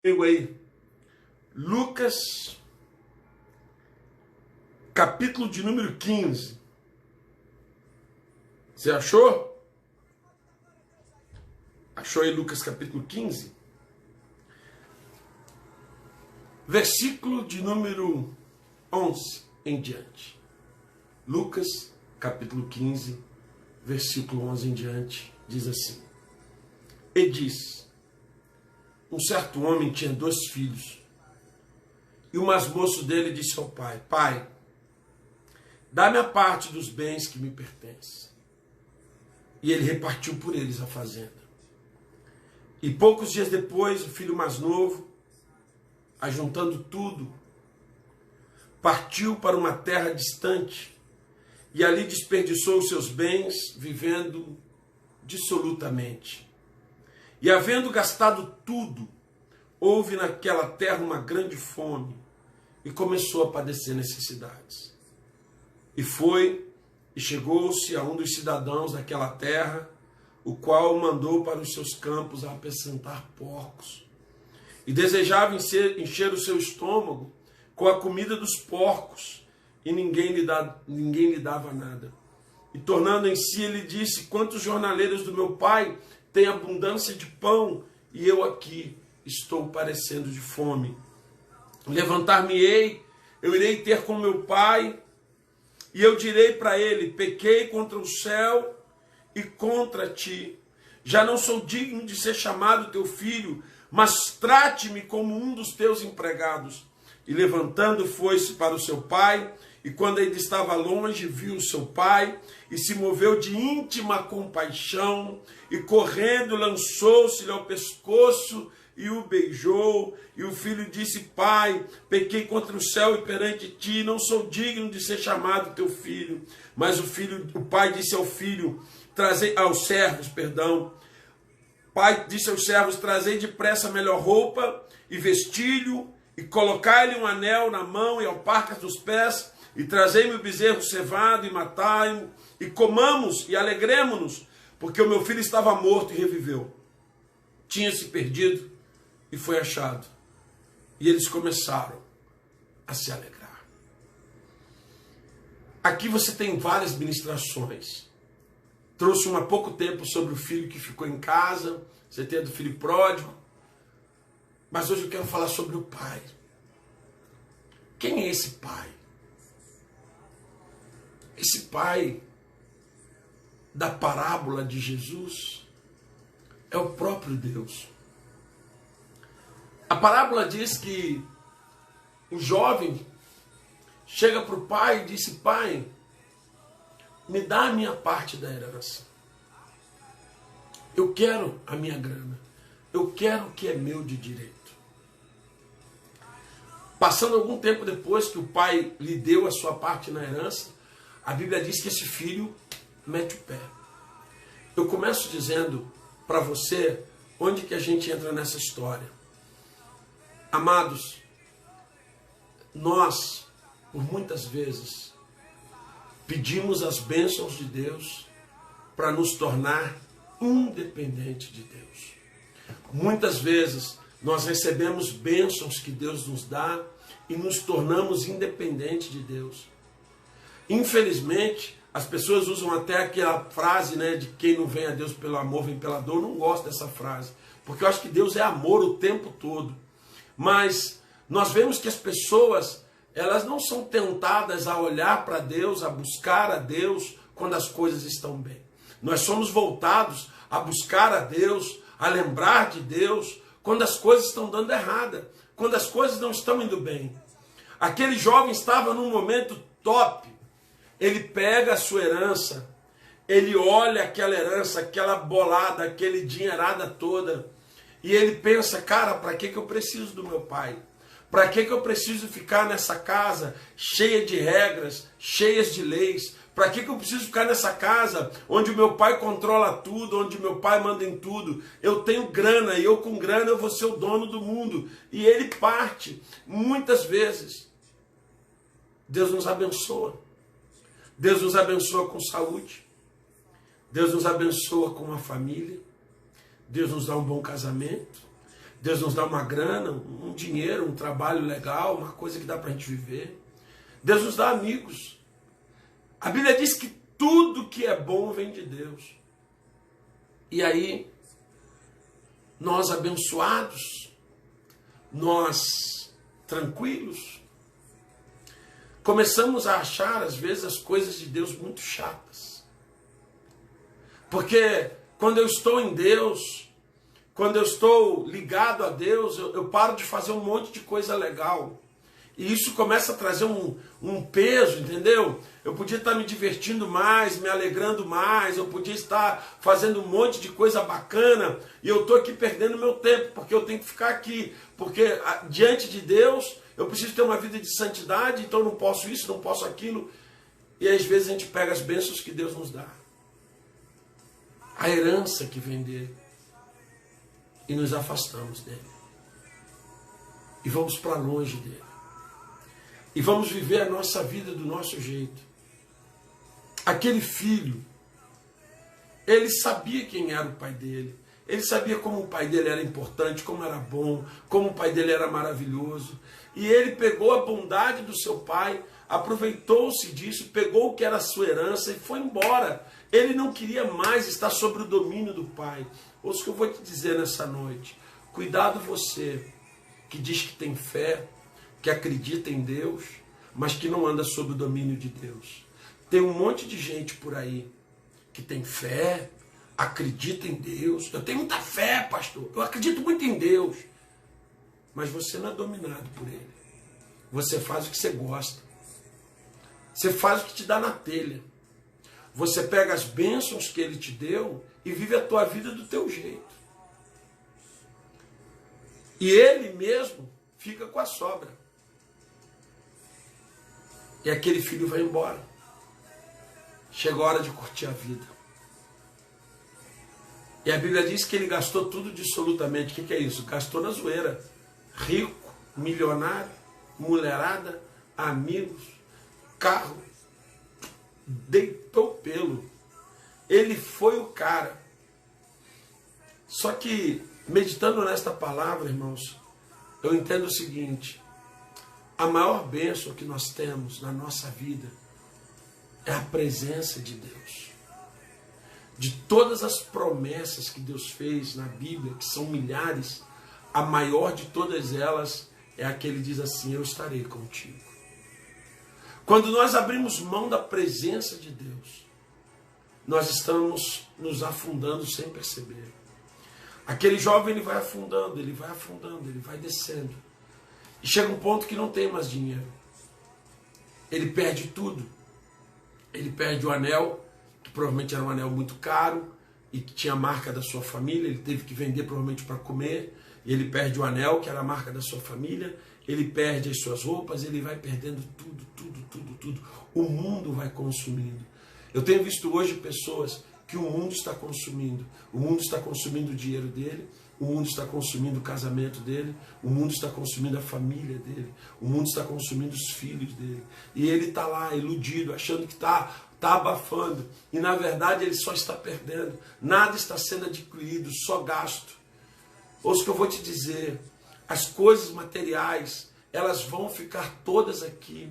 Eu aí, Lucas, capítulo de número 15. Você achou? Achou aí Lucas capítulo 15? Versículo de número 11 em diante. Lucas capítulo 15, versículo 11 em diante, diz assim. E diz: um certo homem tinha 2 filhos, e o mais moço dele disse ao pai: Pai, dá-me a parte dos bens que me pertence. E ele repartiu por eles a fazenda. E poucos dias depois, o filho mais novo, ajuntando tudo, partiu para uma terra distante, e ali desperdiçou os seus bens, vivendo dissolutamente. E havendo gastado tudo, houve naquela terra uma grande fome, e começou a padecer necessidades. E foi, e chegou-se a um dos cidadãos daquela terra, o qual o mandou para os seus campos a apacentar porcos. E desejava encher o seu estômago com a comida dos porcos, e ninguém lhe dava nada. E tornando em si, ele disse: quantos jornaleiros do meu pai têm abundância de pão, e eu aqui estou padecendo de fome. Levantar-me-ei, eu irei ter com meu pai, e eu direi para ele: pequei contra o céu e contra ti. Já não sou digno de ser chamado teu filho, mas trate-me como um dos teus empregados. E levantando, foi-se para o seu pai, e quando ainda estava longe, viu o seu pai, e se moveu de íntima compaixão, e correndo lançou-se-lhe ao pescoço, e o beijou. E o filho disse: Pai, pequei contra o céu e perante ti, não sou digno de ser chamado teu filho. Mas o pai disse aos servos, pai disse aos servos: trazei depressa a melhor roupa, e vestilho, e colocai-lhe um anel na mão e alparcas dos pés, e trazei-me o bezerro cevado, e matai-o, e comamos, e alegremo-nos, porque o meu filho estava morto e reviveu. Tinha se perdido e foi achado. E eles começaram a se alegrar. Aqui você tem várias ministrações. Trouxe uma há pouco tempo sobre o filho que ficou em casa. Você tem a do filho pródigo. Mas hoje eu quero falar sobre o pai. Quem é esse pai? Esse pai da parábola de Jesus é o próprio Deus. A parábola diz que o jovem chega para o pai e disse: Pai, me dá a minha parte da herança. Eu quero a minha grana. Eu quero o que é meu de direito. Passando algum tempo depois que o pai lhe deu a sua parte na herança, a Bíblia diz que esse filho mete o pé. Eu começo dizendo para você onde que a gente entra nessa história. Amados, nós, por muitas vezes, pedimos as bênçãos de Deus para nos tornar independente de Deus. Muitas vezes nós recebemos bênçãos que Deus nos dá e nos tornamos independentes de Deus. Infelizmente, as pessoas usam até aquela frase, de quem não vem a Deus pelo amor, vem pela dor. Eu não gosto dessa frase, porque eu acho que Deus é amor o tempo todo. Mas nós vemos que as pessoas, elas não são tentadas a olhar para Deus, a buscar a Deus quando as coisas estão bem. Nós somos voltados a buscar a Deus, a lembrar de Deus quando as coisas estão dando errada, quando as coisas não estão indo bem. Aquele jovem estava num momento top. Ele pega a sua herança, ele olha aquela herança, aquela bolada, aquele dinheirada toda, e ele pensa: cara, para que eu preciso do meu pai? Para que eu preciso ficar nessa casa cheia de regras, cheias de leis? Para que eu preciso ficar nessa casa onde o meu pai controla tudo, onde o meu pai manda em tudo? Eu tenho grana e eu com grana eu vou ser o dono do mundo. E ele parte. Muitas vezes, Deus nos abençoa. Deus nos abençoa com saúde. Deus nos abençoa com uma família. Deus nos dá um bom casamento. Deus nos dá uma grana, um dinheiro, um trabalho legal, uma coisa que dá para a gente viver. Deus nos dá amigos. A Bíblia diz que tudo que é bom vem de Deus. E aí, nós abençoados, nós tranquilos, começamos a achar às vezes as coisas de Deus muito chatas. Porque quando eu estou em Deus, quando eu estou ligado a Deus, eu paro de fazer um monte de coisa legal. E isso começa a trazer um peso, entendeu? Eu podia estar me divertindo mais, me alegrando mais, eu podia estar fazendo um monte de coisa bacana, e eu estou aqui perdendo meu tempo, porque eu tenho que ficar aqui. Porque diante de Deus, eu preciso ter uma vida de santidade, então eu não posso isso, não posso aquilo. E às vezes a gente pega as bênçãos que Deus nos dá, a herança que vem dele, e nos afastamos dele. E vamos para longe dele. E vamos viver a nossa vida do nosso jeito. Aquele filho, ele sabia quem era o pai dele. Ele sabia como o pai dele era importante, como era bom, como o pai dele era maravilhoso. E ele pegou a bondade do seu pai, aproveitou-se disso, pegou o que era a sua herança e foi embora. Ele não queria mais estar sob o domínio do pai. Ouça o que eu vou te dizer nessa noite. Cuidado você que diz que tem fé, que acredita em Deus, mas que não anda sob o domínio de Deus. Tem um monte de gente por aí que tem fé, acredita em Deus. Eu tenho muita fé, pastor. Eu acredito muito em Deus. Mas você não é dominado por Ele. Você faz o que você gosta. Você faz o que te dá na telha. Você pega as bênçãos que Ele te deu e vive a tua vida do teu jeito. E Ele mesmo fica com a sobra. E aquele filho vai embora. Chegou a hora de curtir a vida. E a Bíblia diz que ele gastou tudo dissolutamente. O que é isso? Gastou na zoeira. Rico, milionário, mulherada, amigos, carro. Deitou pelo. Ele foi o cara. Só que, meditando nesta palavra, irmãos, eu entendo o seguinte: a maior bênção que nós temos na nossa vida é a presença de Deus. De todas as promessas que Deus fez na Bíblia, que são milhares, a maior de todas elas é a que Ele diz assim: eu estarei contigo. Quando nós abrimos mão da presença de Deus, nós estamos nos afundando sem perceber. Aquele jovem, ele vai afundando, ele vai afundando, ele vai descendo. E chega um ponto que não tem mais dinheiro. Ele perde tudo. Ele perde o anel, que provavelmente era um anel muito caro e que tinha a marca da sua família. Ele teve que vender provavelmente para comer. E ele perde o anel, que era a marca da sua família. Ele perde as suas roupas. Ele vai perdendo tudo, tudo, tudo, tudo. O mundo vai consumindo. Eu tenho visto hoje pessoas que o mundo está consumindo. O mundo está consumindo o dinheiro dele. O mundo está consumindo o casamento dele, o mundo está consumindo a família dele, o mundo está consumindo os filhos dele. E ele está lá, iludido, achando que está abafando. E na verdade ele só está perdendo. Nada está sendo adquirido, só gasto. Ouça o que eu vou te dizer. As coisas materiais, elas vão ficar todas aqui.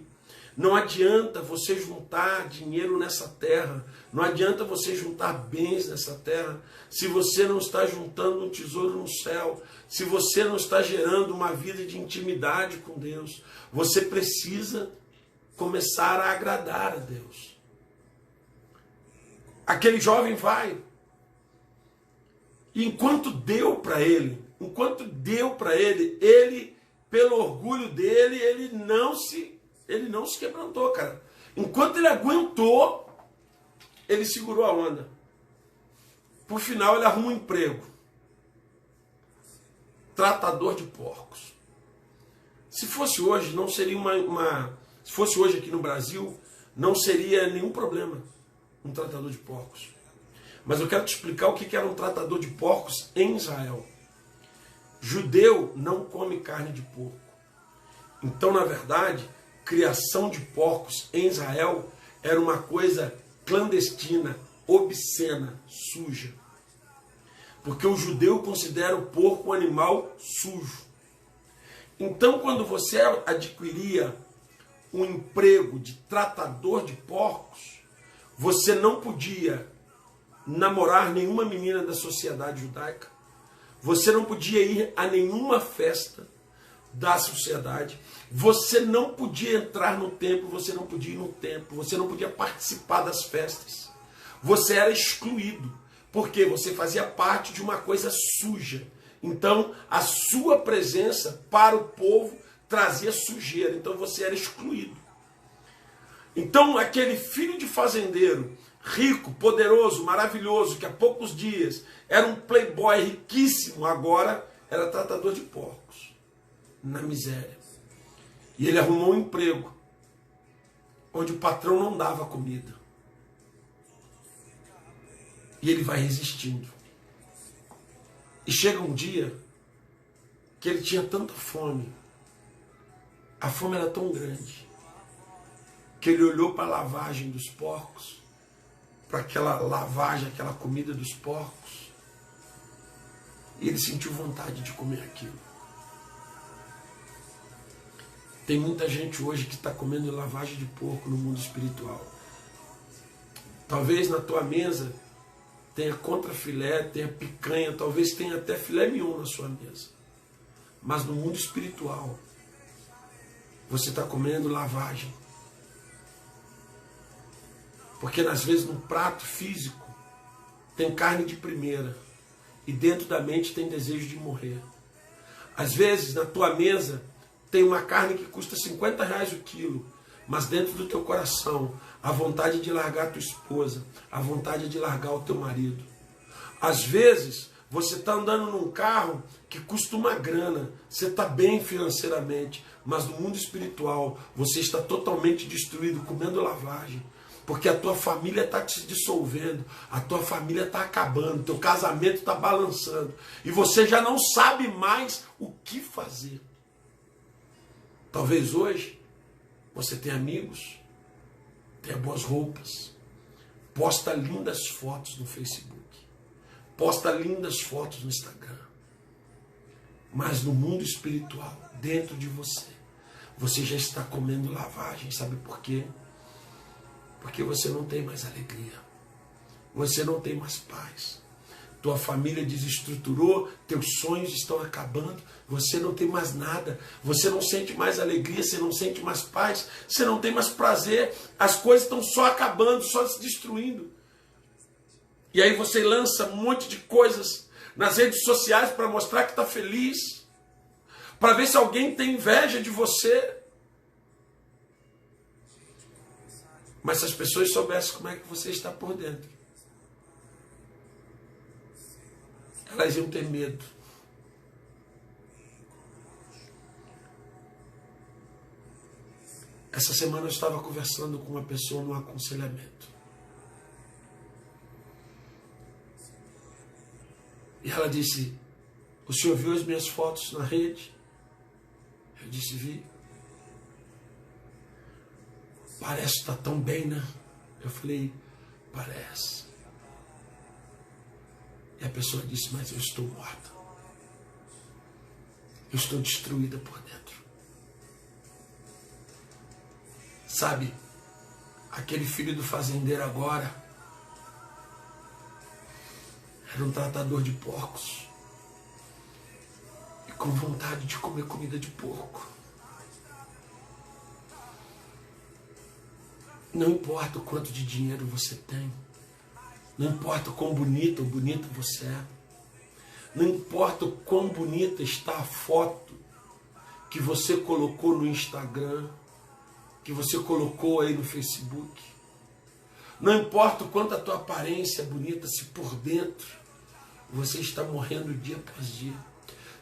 Não adianta você juntar dinheiro nessa terra, não adianta você juntar bens nessa terra, se você não está juntando um tesouro no céu, se você não está gerando uma vida de intimidade com Deus. Você precisa começar a agradar a Deus. Aquele jovem vai, e enquanto deu para ele, ele, pelo orgulho dele, ele não se quebrantou, cara. Enquanto ele aguentou, ele segurou a onda. Por final, ele arruma um emprego. Tratador de porcos. Se fosse hoje, não seria se fosse hoje aqui no Brasil, não seria nenhum problema um tratador de porcos. Mas eu quero te explicar o que era um tratador de porcos em Israel. Judeu não come carne de porco. Então, na verdade, criação de porcos em Israel era uma coisa clandestina, obscena, suja. Porque o judeu considera o porco um animal sujo. Então, quando você adquiria um emprego de tratador de porcos, você não podia namorar nenhuma menina da sociedade judaica, você não podia ir a nenhuma festa da sociedade, você não podia entrar no templo, você não podia ir no templo, você não podia participar das festas, você era excluído, porque você fazia parte de uma coisa suja. Então, a sua presença para o povo trazia sujeira, então você era excluído. Então, aquele filho de fazendeiro, rico, poderoso, maravilhoso, que há poucos dias era um playboy riquíssimo, agora era tratador de porcos, na miséria. E ele arrumou um emprego onde o patrão não dava comida. E ele vai resistindo. E chega um dia que ele tinha tanta fome, a fome era tão grande, que ele olhou para a lavagem dos porcos, para aquela lavagem, aquela comida dos porcos, e ele sentiu vontade de comer aquilo. Tem muita gente hoje que está comendo lavagem de porco no mundo espiritual. Talvez na tua mesa tenha contrafilé, tenha picanha, talvez tenha até filé mignon na sua mesa. Mas no mundo espiritual, você está comendo lavagem. Porque às vezes no prato físico tem carne de primeira e dentro da mente tem desejo de morrer. Às vezes na tua mesa tem uma carne que custa R$50 o quilo, mas dentro do teu coração a vontade de largar a tua esposa, a vontade de largar o teu marido. Às vezes você está andando num carro que custa uma grana, você está bem financeiramente, mas no mundo espiritual você está totalmente destruído, comendo lavagem. Porque a tua família está te dissolvendo, a tua família está acabando, teu casamento está balançando, e você já não sabe mais o que fazer. Talvez hoje você tenha amigos, tenha boas roupas, posta lindas fotos no Facebook, posta lindas fotos no Instagram, mas no mundo espiritual, dentro de você já está comendo lavagem. Sabe por quê? Porque você não tem mais alegria, você não tem mais paz, tua família desestruturou, teus sonhos estão acabando, você não tem mais nada, você não sente mais alegria, você não sente mais paz, você não tem mais prazer, as coisas estão só acabando, só se destruindo. E aí você lança um monte de coisas nas redes sociais para mostrar que está feliz, para ver se alguém tem inveja de você. Mas se as pessoas soubessem como é que você está por dentro, elas iam ter medo. Essa semana eu estava conversando com uma pessoa num aconselhamento. E ela disse: o senhor viu as minhas fotos na rede? Eu disse: vi. Parece estar tão bem, né? Eu falei: parece. E a pessoa disse: mas eu estou morta. Eu estou destruída por dentro. Sabe, aquele filho do fazendeiro agora era um tratador de porcos e com vontade de comer comida de porco. Não importa o quanto de dinheiro você tem, não importa o quão bonito ou bonita você é, não importa o quão bonita está a foto que você colocou no Instagram, que você colocou aí no Facebook, não importa o quanto a tua aparência é bonita, se por dentro você está morrendo dia após dia,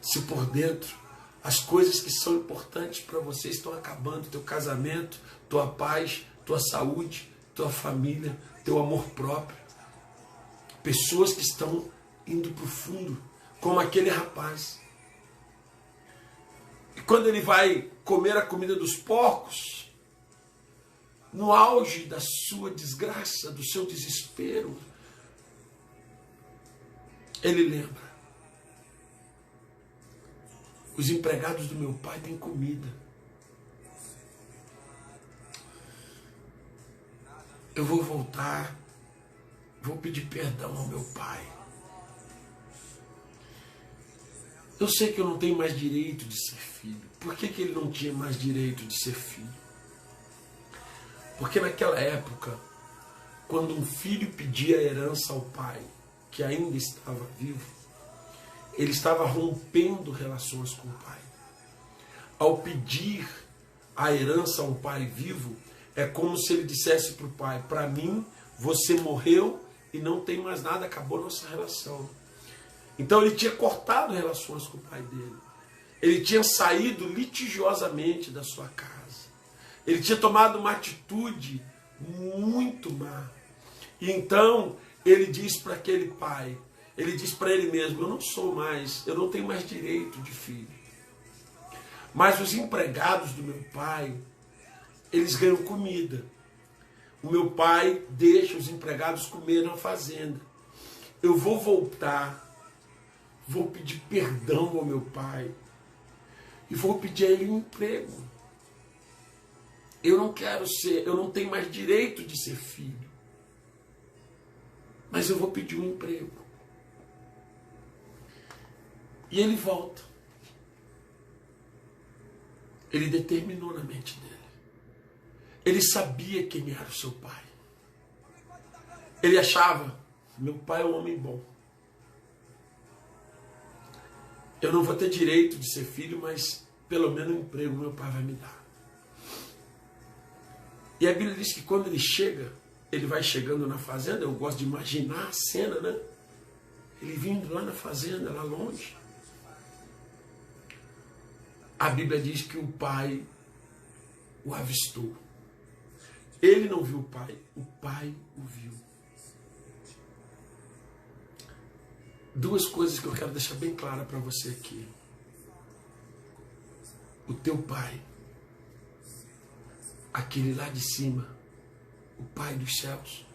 se por dentro as coisas que são importantes para você estão acabando, teu casamento, tua paz, tua saúde, tua família, teu amor próprio. Pessoas que estão indo para o fundo, como aquele rapaz. E quando ele vai comer a comida dos porcos, no auge da sua desgraça, do seu desespero, Ele lembra. Os empregados do meu pai têm comida. Eu vou voltar, vou pedir perdão ao meu pai. Eu sei que eu não tenho mais direito de ser filho. Por que ele não tinha mais direito de ser filho? Porque naquela época, quando um filho pedia herança ao pai, que ainda estava vivo, ele estava rompendo relações com o pai. Ao pedir a herança a um pai vivo, é como se ele dissesse para o pai: para mim, você morreu e não tem mais nada, acabou nossa relação. Então ele tinha cortado relações com o pai dele. Ele tinha saído litigiosamente da sua casa. Ele tinha tomado uma atitude muito má. E então ele diz para aquele pai, ele diz para ele mesmo: eu não tenho mais direito de filho. Mas os empregados do meu pai, eles ganham comida. O meu pai deixa os empregados comer na fazenda. Eu vou voltar, vou pedir perdão ao meu pai e vou pedir a ele um emprego. Eu não tenho mais direito de ser filho, mas eu vou pedir um emprego. E ele volta. Ele determinou na mente dele. Ele sabia quem era o seu pai. Ele achava: meu pai é um homem bom. Eu não vou ter direito de ser filho, mas pelo menos um emprego meu pai vai me dar. E a Bíblia diz que quando ele chega, ele vai chegando na fazenda. Eu gosto de imaginar a cena, né? Ele vindo lá na fazenda, lá longe. A Bíblia diz que o pai o avistou. Ele não viu o pai o viu. Duas coisas que eu quero deixar bem clara para você aqui. O teu pai, aquele lá de cima, o Pai dos céus,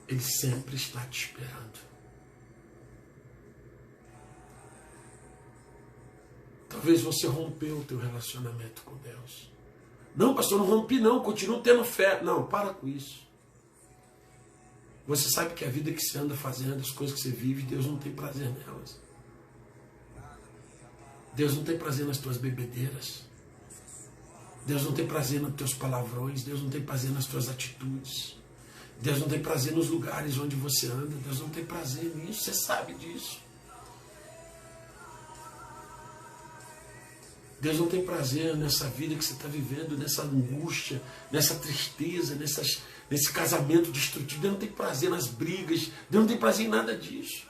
ele sempre está te esperando. Talvez você rompeu o teu relacionamento com Deus. Não, pastor, não rompi não, continuo tendo fé. Não, para com isso. Você sabe que a vida que você anda fazendo, as coisas que você vive, Deus não tem prazer nelas. Deus não tem prazer nas tuas bebedeiras. Deus não tem prazer nos teus palavrões. Deus não tem prazer nas tuas atitudes. Deus não tem prazer nos lugares onde você anda. Deus não tem prazer nisso, você sabe disso. Deus não tem prazer nessa vida que você está vivendo, nessa angústia, nessa tristeza, nesse casamento destrutivo. Deus não tem prazer nas brigas. Deus não tem prazer em nada disso.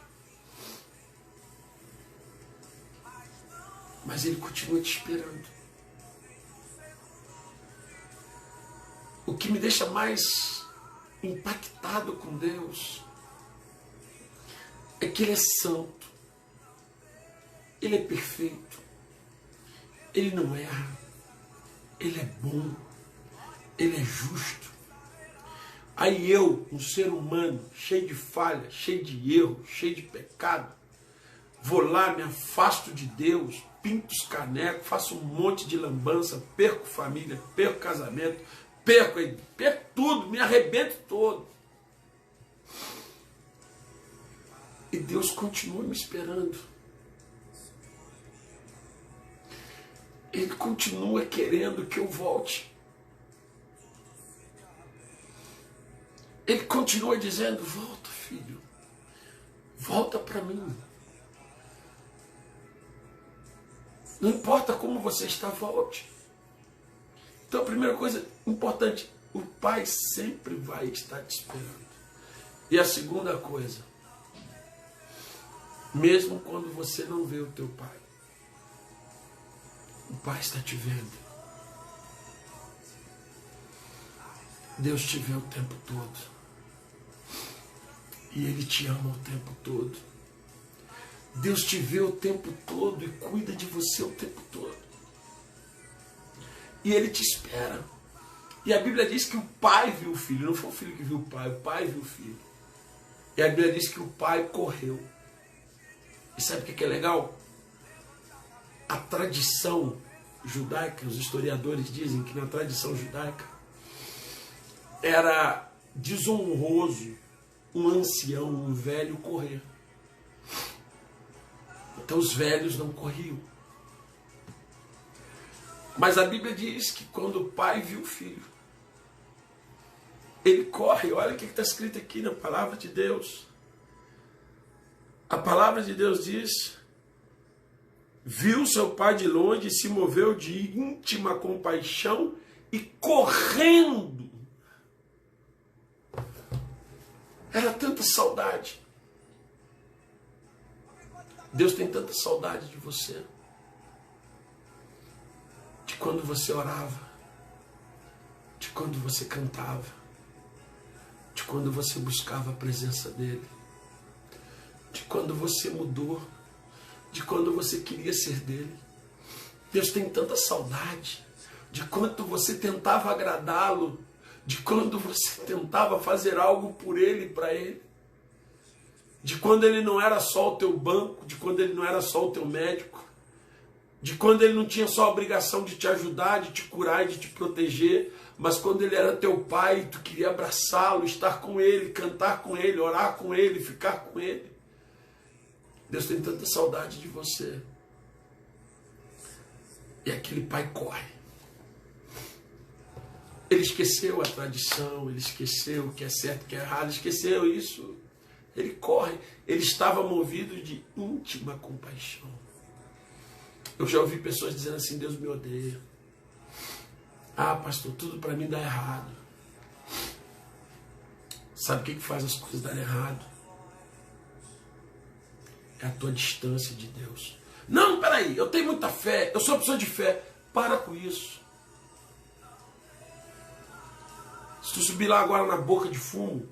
Mas Ele continua te esperando. O que me deixa mais impactado com Deus é que Ele é santo. Ele é perfeito. Ele não erra. Ele é bom. Ele é justo. Aí eu, um ser humano, cheio de falha, cheio de erro, cheio de pecado, vou lá, me afasto de Deus, pinto os canecos, faço um monte de lambança, perco família, perco casamento, perco tudo, me arrebento todo. E Deus continua me esperando. Ele continua querendo que eu volte. Ele continua dizendo: volta, filho. Volta para mim. Não importa como você está, volte. Então a primeira coisa importante, o Pai sempre vai estar te esperando. E a segunda coisa, mesmo quando você não vê o teu Pai, o Pai está te vendo. Deus te vê o tempo todo. E Ele te ama o tempo todo. Deus te vê o tempo todo e cuida de você o tempo todo. E Ele te espera. E a Bíblia diz que o Pai viu o Filho. Não foi o Filho que viu o Pai viu o Filho. E a Bíblia diz que o pai correu. E sabe o que é legal? A tradição judaica, os historiadores dizem que na tradição judaica era desonroso um ancião, um velho correr. Então os velhos não corriam. Mas a Bíblia diz que quando o pai viu o filho, ele corre. Olha o que está escrito aqui na palavra de Deus. A palavra de Deus diz: viu seu pai de longe e se moveu de íntima compaixão e correndo. Era tanta saudade. Deus tem tanta saudade de você. De quando você orava. De quando você cantava. De quando você buscava a presença dele. De quando você mudou. De quando você queria ser dele. Deus tem tanta saudade de quanto você tentava agradá-lo, de quando você tentava fazer algo por ele e para ele, de quando ele não era só o teu banco, de quando ele não era só o teu médico, de quando ele não tinha só a obrigação de te ajudar, de te curar e de te proteger, mas quando ele era teu pai, tu queria abraçá-lo, estar com ele, cantar com ele, orar com ele, ficar com ele. Deus tem tanta saudade de você. E aquele pai corre. Ele esqueceu a tradição, ele esqueceu o que é certo e o que é errado, ele esqueceu isso. Ele corre. Ele estava movido de íntima compaixão. Eu já ouvi pessoas dizendo assim: Deus me odeia. Ah, pastor, tudo para mim dá errado. Sabe o que faz as coisas darem errado? É a tua distância de Deus. Não, peraí, eu tenho muita fé, eu sou uma pessoa de fé. Para com isso. Se tu subir lá agora na boca de fumo,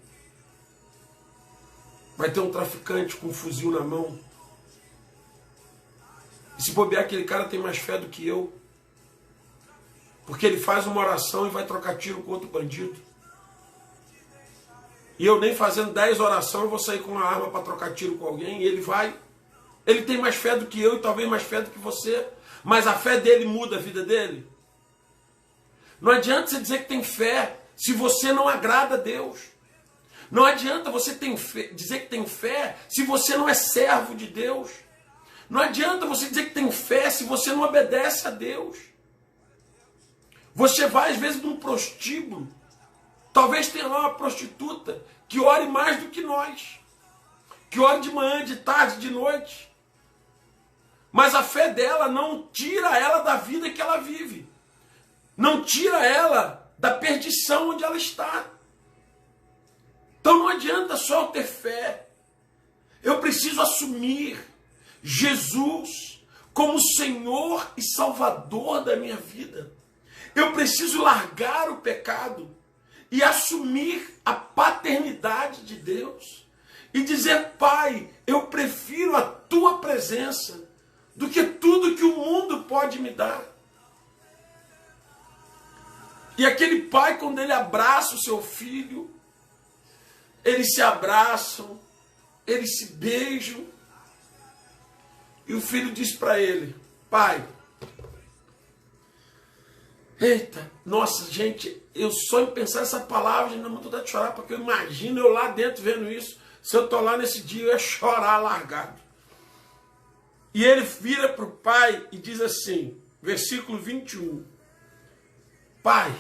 vai ter um traficante com um fuzil na mão. E se bobear, aquele cara tem mais fé do que eu. Porque ele faz uma oração e vai trocar tiro com outro bandido. E eu nem fazendo 10 orações, eu vou sair com uma arma para trocar tiro com alguém, e ele vai. Ele tem mais fé do que eu e talvez mais fé do que você. Mas a fé dele muda a vida dele. Não adianta você dizer que tem fé se você não agrada a Deus. Não adianta você dizer que tem fé se você não é servo de Deus. Não adianta você dizer que tem fé se você não obedece a Deus. Você vai às vezes num prostíbulo. Talvez tenha lá uma prostituta que ore mais do que nós. Que ore de manhã, de tarde, de noite. Mas a fé dela não tira ela da vida que ela vive. Não tira ela da perdição onde ela está. Então não adianta só eu ter fé. Eu preciso assumir Jesus como Senhor e Salvador da minha vida. Eu preciso largar o pecado e assumir a paternidade de Deus. E dizer: Pai, eu prefiro a tua presença do que tudo que o mundo pode me dar. E aquele pai, quando ele abraça o seu filho, eles se abraçam, eles se beijam, e o filho diz para ele: Pai, eita, nossa, gente, eu só em pensar essa palavra, ainda não estou de chorar, porque eu imagino eu lá dentro vendo isso. Se eu estou lá nesse dia, eu ia chorar largado. E ele vira para o pai e diz assim, versículo 21, Pai,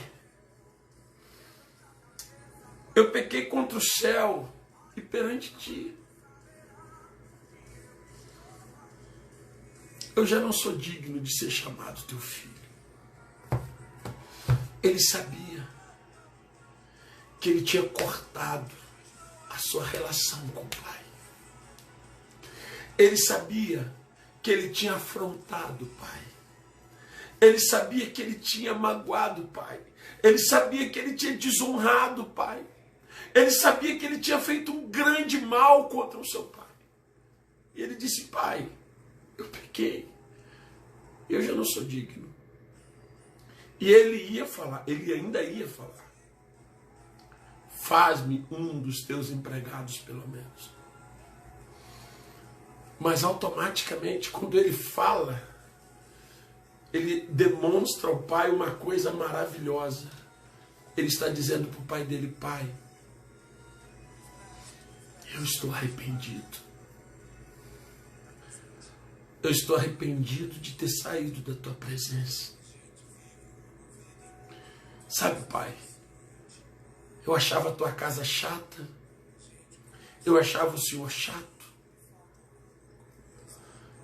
eu pequei contra o céu e perante ti. Eu já não sou digno de ser chamado teu filho. Ele sabia que ele tinha cortado a sua relação com o pai. Ele sabia que ele tinha afrontado o pai. Ele sabia que ele tinha magoado o pai. Ele sabia que ele tinha desonrado o pai. Ele sabia que ele tinha feito um grande mal contra o seu pai. E ele disse: Pai, eu pequei. Eu já não sou digno. E ele ia falar, ele ainda ia falar: faz-me um dos teus empregados, pelo menos. Mas automaticamente, quando ele fala, ele demonstra ao pai uma coisa maravilhosa. Ele está dizendo para o pai dele: pai, eu estou arrependido. Eu estou arrependido de ter saído da tua presença. Sabe, pai, eu achava a tua casa chata. Eu achava o senhor chato.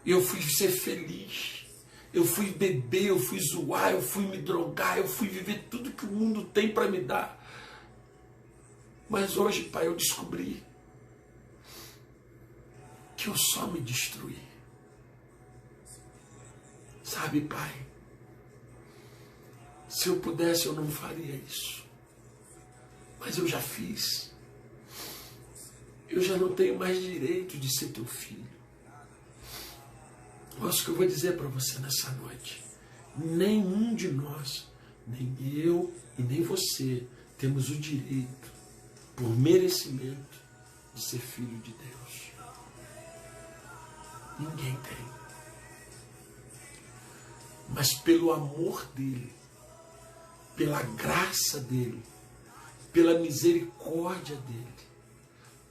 Eu fui ser feliz. Eu fui beber, eu fui zoar, eu fui me drogar, eu fui viver tudo que o mundo tem para me dar. Mas hoje, pai, eu descobri que eu só me destruí. Sabe, pai, se eu pudesse eu não faria isso. Mas eu já fiz. Eu já não tenho mais direito de ser teu filho. Mas o que eu vou dizer para você nessa noite: nenhum de nós, nem eu e nem você, temos o direito, por merecimento, de ser filho de Deus. Ninguém tem. Mas pelo amor dele, pela graça dele, pela misericórdia dele,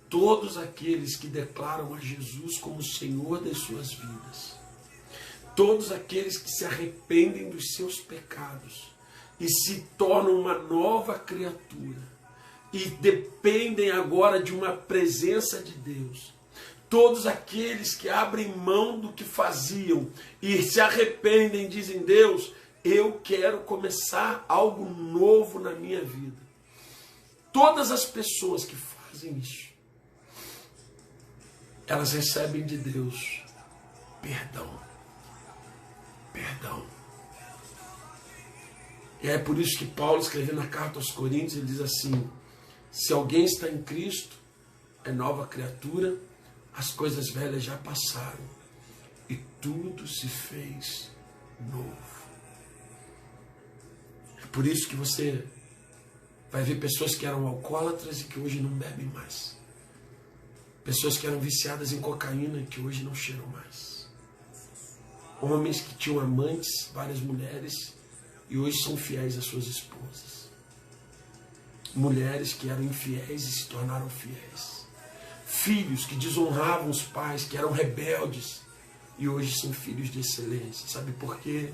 todos aqueles que declaram a Jesus como Senhor das suas vidas, todos aqueles que se arrependem dos seus pecados e se tornam uma nova criatura e dependem agora de uma presença de Deus, todos aqueles que abrem mão do que faziam e se arrependem, dizem: Deus, eu quero começar algo novo na minha vida. Todas as pessoas que fazem isso, elas recebem de Deus perdão. Perdão. E é por isso que Paulo, escrevendo na carta aos Coríntios, ele diz assim: se alguém está em Cristo, é nova criatura, as coisas velhas já passaram e tudo se fez novo. É por isso que você vai ver pessoas que eram alcoólatras e que hoje não bebem mais. Pessoas que eram viciadas em cocaína e que hoje não cheiram mais. Homens que tinham amantes, várias mulheres, e hoje são fiéis às suas esposas. Mulheres que eram infiéis e se tornaram fiéis. Filhos que desonravam os pais, que eram rebeldes, e hoje são filhos de excelência. Sabe por quê?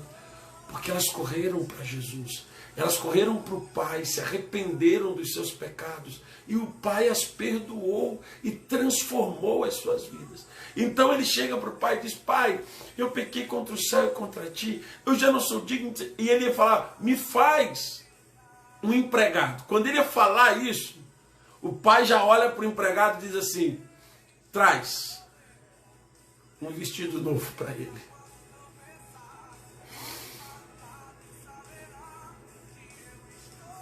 Porque elas correram para Jesus. Elas correram para o Pai, se arrependeram dos seus pecados, e o Pai as perdoou e transformou as suas vidas. Então ele chega para o Pai e diz: Pai, eu pequei contra o céu e contra ti, eu já não sou digno. E ele ia falar: me faz um empregado. Quando ele ia falar isso, o pai já olha para o empregado e diz assim: traz um vestido novo para ele.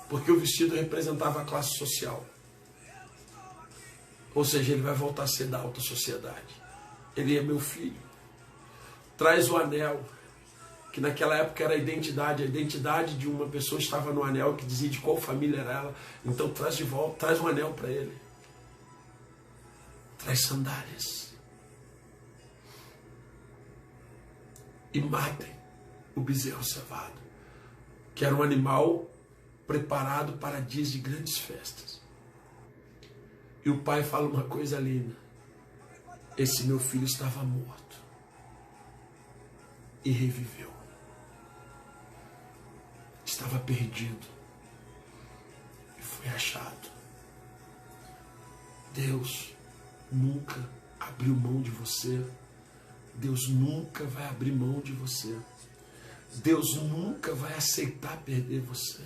Porque o vestido representava a classe social. Ou seja, ele vai voltar a ser da alta sociedade. Ele é meu filho. Traz o anel, que naquela época era a identidade de uma pessoa estava no anel, que dizia de qual família era ela. Então traz de volta, traz um anel para ele. Traz sandálias. E matem o bezerro cevado, que era um animal preparado para dias de grandes festas. E o pai fala uma coisa linda: esse meu filho estava morto e reviveu. Estava perdido e foi achado. Deus nunca abriu mão de você. Deus nunca vai abrir mão de você. Deus nunca vai aceitar perder você.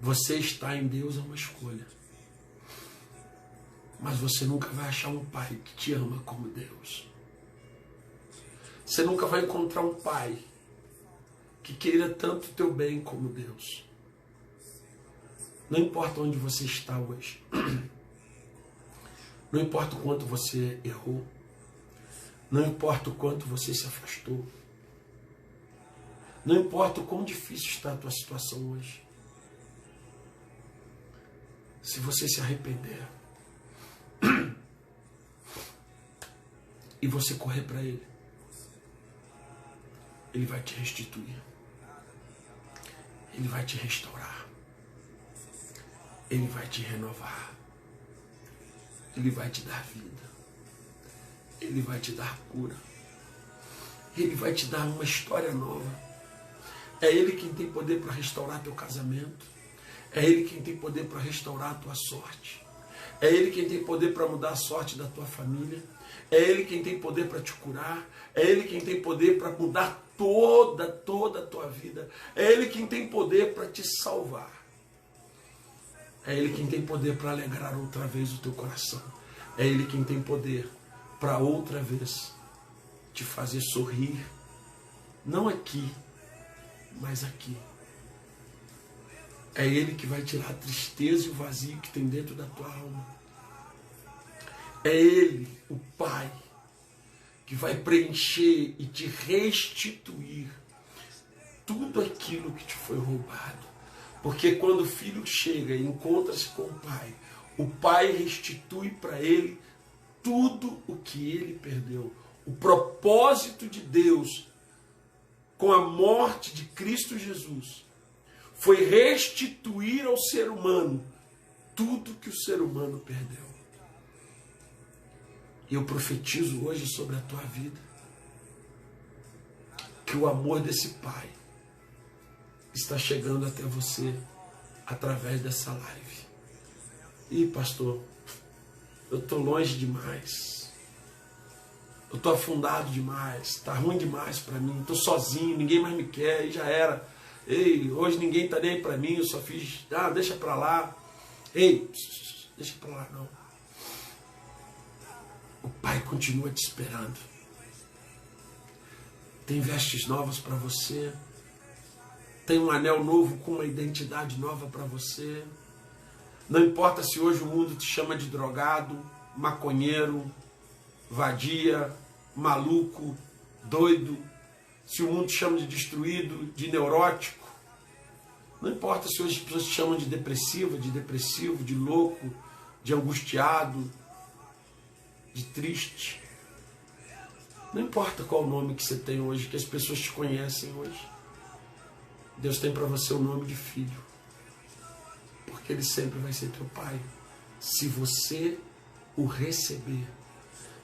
Você estar em Deus é uma escolha. Mas você nunca vai achar um pai que te ama como Deus. Você nunca vai encontrar um pai que queira tanto o teu bem como Deus. Não importa onde você está hoje. Não importa o quanto você errou. Não importa o quanto você se afastou. Não importa o quão difícil está a tua situação hoje. Se você se arrepender e você correr para Ele, Ele vai te restituir. Ele vai te restaurar. Ele vai te renovar. Ele vai te dar vida. Ele vai te dar cura. Ele vai te dar uma história nova. É Ele quem tem poder para restaurar teu casamento. É Ele quem tem poder para restaurar a tua sorte. É Ele quem tem poder para mudar a sorte da tua família. É Ele quem tem poder para te curar. É Ele quem tem poder para mudar toda a tua vida. É Ele quem tem poder para te salvar. É Ele quem tem poder para alegrar outra vez o teu coração. É Ele quem tem poder para outra vez te fazer sorrir. Não aqui, mas aqui. É Ele que vai tirar a tristeza e o vazio que tem dentro da tua alma. É Ele, o Pai, que vai preencher e te restituir tudo aquilo que te foi roubado. Porque quando o filho chega e encontra-se com o Pai restitui para ele tudo o que ele perdeu. O propósito de Deus com a morte de Cristo Jesus foi restituir ao ser humano tudo que o ser humano perdeu. E eu profetizo hoje sobre a tua vida que o amor desse Pai está chegando até você através dessa live. Ih, pastor, eu estou longe demais. Eu estou afundado demais. Está ruim demais para mim. Estou sozinho, ninguém mais me quer e já era. Ei, hoje ninguém está nem aí para mim, eu só fiz... Ah, deixa para lá. Ei, deixa para lá não. O Pai continua te esperando. Tem vestes novas para você. Tem um anel novo com uma identidade nova para você. Não importa se hoje o mundo te chama de drogado, maconheiro, vadia, maluco, doido. Se o mundo te chama de destruído, de neurótico. Não importa se hoje as pessoas te chamam de depressivo, de louco, de angustiado, de triste. Não importa qual o nome que você tem hoje, que as pessoas te conhecem hoje. Deus tem para você o nome de filho. Porque Ele sempre vai ser teu Pai. Se você o receber.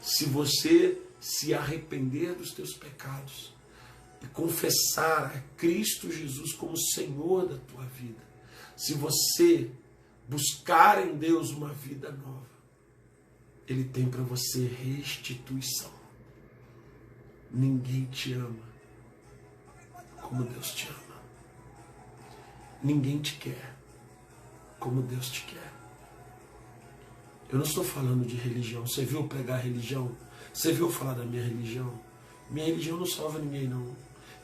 Se você se arrepender dos teus pecados. E confessar a Cristo Jesus como Senhor da tua vida. Se você buscar em Deus uma vida nova. Ele tem para você restituição. Ninguém te ama como Deus te ama. Ninguém te quer como Deus te quer. Eu não estou falando de religião. Você viu pregar religião? Você viu falar da minha religião? Minha religião não salva ninguém, não.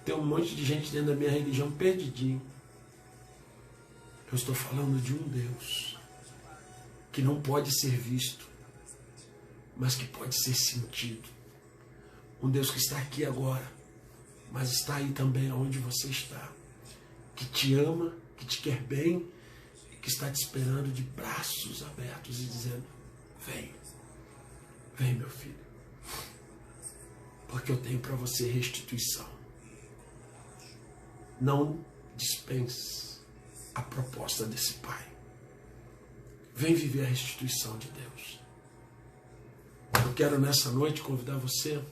Tem um monte de gente dentro da minha religião perdidinho. Eu estou falando de um Deus que não pode ser visto, mas que pode ser sentido. Um Deus que está aqui agora, mas está aí também onde você está. Que te ama, que te quer bem, e que está te esperando de braços abertos e dizendo, vem, vem meu filho, porque eu tenho para você restituição. Não dispense a proposta desse Pai. Vem viver a restituição de Deus. Eu quero nessa noite convidar você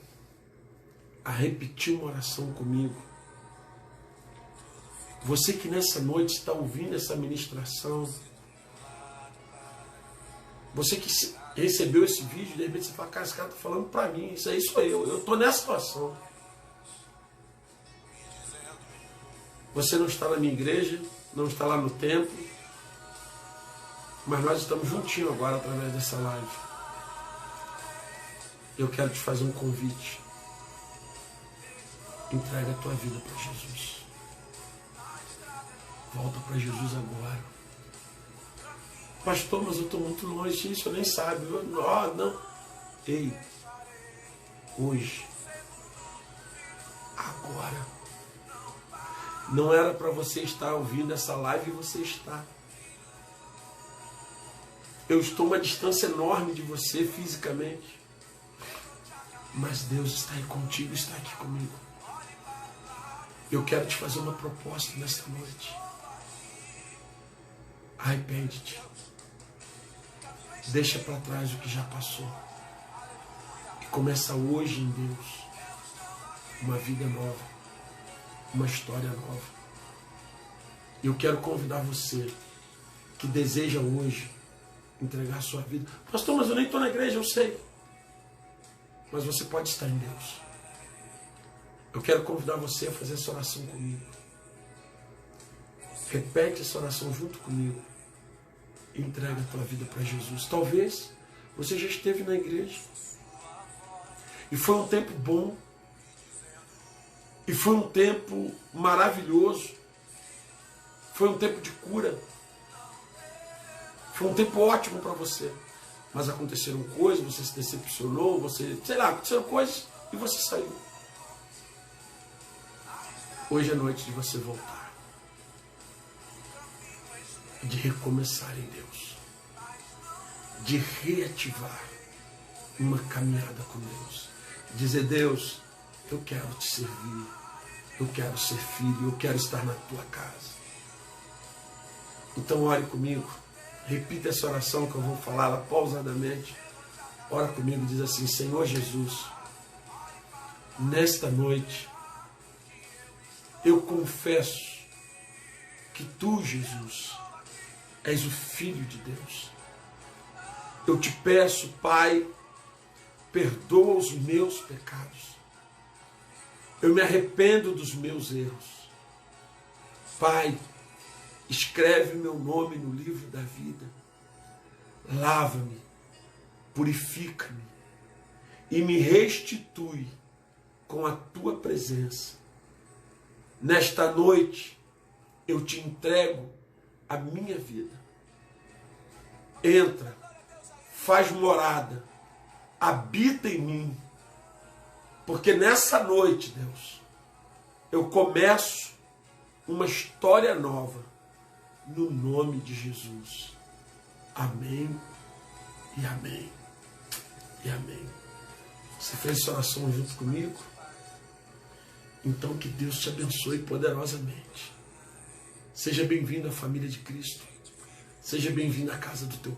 a repetir uma oração comigo. Você que nessa noite está ouvindo essa ministração, você que recebeu esse vídeo, de repente você fala, cara, esse cara está falando para mim, isso aí sou eu estou nessa situação. Você não está na minha igreja, não está lá no templo, mas nós estamos juntinhos agora através dessa live. Eu quero te fazer um convite. Entrega a tua vida para Jesus. Volta para Jesus agora. Pastor, mas eu estou muito longe disso, eu nem sabe. Não. Ei, hoje, agora. Não era para você estar ouvindo essa live e você está. Eu estou a uma distância enorme de você fisicamente. Mas Deus está aí contigo, está aqui comigo. Eu quero te fazer uma proposta nesta noite. Arrepende-te. Deixa para trás o que já passou. E começa hoje em Deus uma vida nova, uma história nova. Eu quero convidar você que deseja hoje entregar a sua vida. Pastor, mas eu nem estou na igreja, eu sei. Mas você pode estar em Deus. Eu quero convidar você a fazer essa oração comigo. Repete essa oração junto comigo. E entrega a tua vida para Jesus. Talvez você já esteve na igreja. E foi um tempo bom. E foi um tempo maravilhoso. Foi um tempo de cura. Foi um tempo ótimo para você. Mas aconteceram coisas, você se decepcionou, aconteceram coisas e você saiu. Hoje é noite de você voltar. De recomeçar em Deus. De reativar uma caminhada com Deus. Dizer, Deus, eu quero te servir. Eu quero ser filho, eu quero estar na tua casa. Então ore comigo. Repita essa oração que eu vou falar ela pausadamente. Ora comigo e diz assim: Senhor Jesus, nesta noite, eu confesso que Tu, Jesus, és o Filho de Deus. Eu te peço, Pai, perdoa os meus pecados. Eu me arrependo dos meus erros. Pai, escreve meu nome no livro da vida. Lava-me, purifica-me e me restitui com a tua presença. Nesta noite, eu te entrego a minha vida. Entra, faz morada, habita em mim. Porque nessa noite, Deus, eu começo uma história nova. No nome de Jesus. Amém e amém e amém. Você fez essa oração junto comigo? Então que Deus te abençoe poderosamente. Seja bem-vindo à família de Cristo. Seja bem-vindo à casa do teu